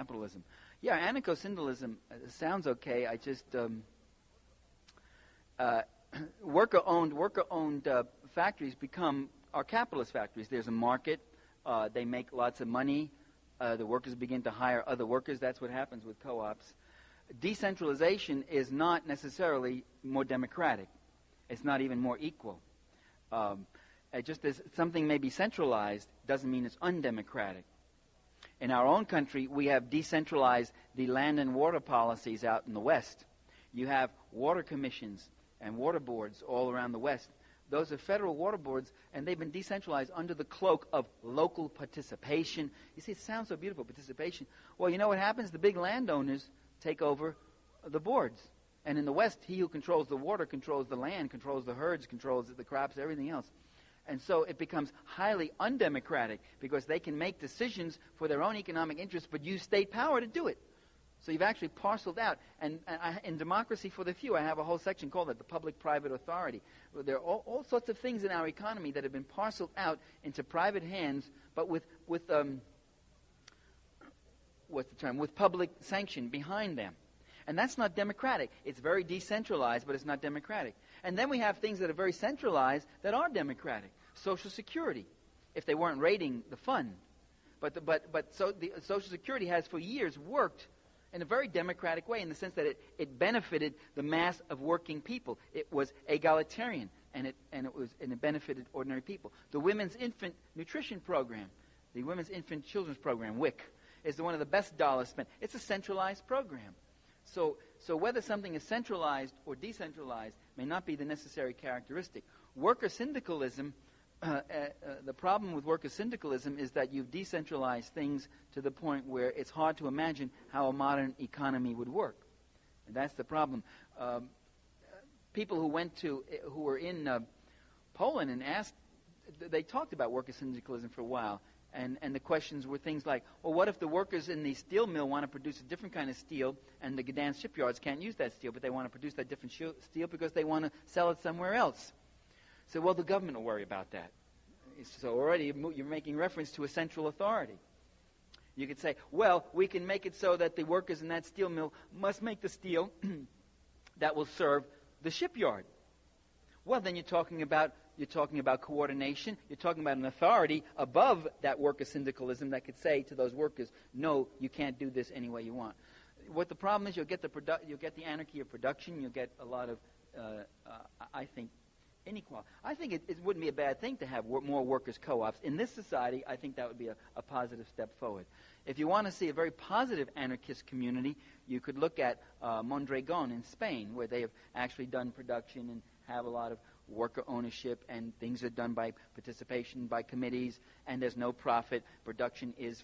capitalism. Yeah, anarcho-syndicalism sounds okay. I just worker-owned factories are capitalist factories. There's a market. They make lots of money. The workers begin to hire other workers. That's what happens with co-ops. Decentralization is not necessarily more democratic. It's not even more equal. Just as something may be centralized doesn't mean it's undemocratic. In our own country, we have decentralized the land and water policies out in the West. You have water commissions and water boards all around the West. Those are federal water boards, and they've been decentralized under the cloak of local participation. You see, it sounds so beautiful, participation. Well, you know what happens? The big landowners take over the boards. And in the West, he who controls the water controls the land, controls the herds, controls the crops, everything else. And so it becomes highly undemocratic because they can make decisions for their own economic interests but use state power to do it. So you've actually parceled out. And in Democracy for the Few, I have a whole section called it the public-private authority. There are all sorts of things in our economy that have been parceled out into private hands, but with public sanction behind them. And that's not democratic. It's very decentralized, but it's not democratic. And then we have things that are very centralized that are democratic. Social Security, if they weren't raiding the fund. But the Social Security has for years worked in a very democratic way in the sense that it benefited the mass of working people. It was egalitarian, and it benefited ordinary people. The Women's Infant Nutrition Program, the Women's Infant Children's Program, WIC, is one of the best dollars spent. It's a centralized program. So whether something is centralized or decentralized may not be the necessary characteristic. Worker syndicalism, the problem with worker syndicalism is that you've decentralized things to the point where it's hard to imagine how a modern economy would work. And that's the problem. People who were in Poland and they talked about worker syndicalism for a while. And the questions were things like, well, what if the workers in the steel mill want to produce a different kind of steel and the Gdansk shipyards can't use that steel, but they want to produce that different steel because they want to sell it somewhere else? So, well, the government will worry about that. So already you're making reference to a central authority. You could say, well, we can make it so that the workers in that steel mill must make the steel that will serve the shipyard. Well, then you're talking about coordination. You're talking about an authority above that worker syndicalism that could say to those workers, no, you can't do this any way you want. What the problem is, you'll get the anarchy of production. You'll get a lot of, I think, inequality. I think it wouldn't be a bad thing to have more workers' co-ops. In this society, I think that would be a positive step forward. If you want to see a very positive anarchist community, you could look at Mondragon in Spain, where they have actually done production and have a lot of worker ownership, and things are done by participation by committees, and there's no profit. Production is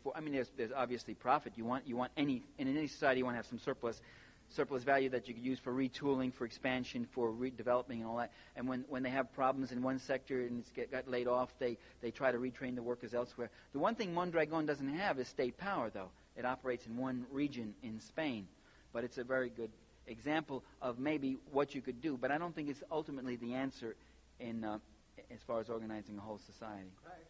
there's obviously profit. In any society you want to have some surplus value that you could use for retooling, for expansion, for redeveloping and all that. And when they have problems in one sector and it's got laid off, they try to retrain the workers elsewhere. The one thing Mondragon doesn't have is state power, though. It operates in one region in Spain. But it's a very good example of maybe what you could do. But I don't think it's ultimately the answer as far as organizing a whole society. Right.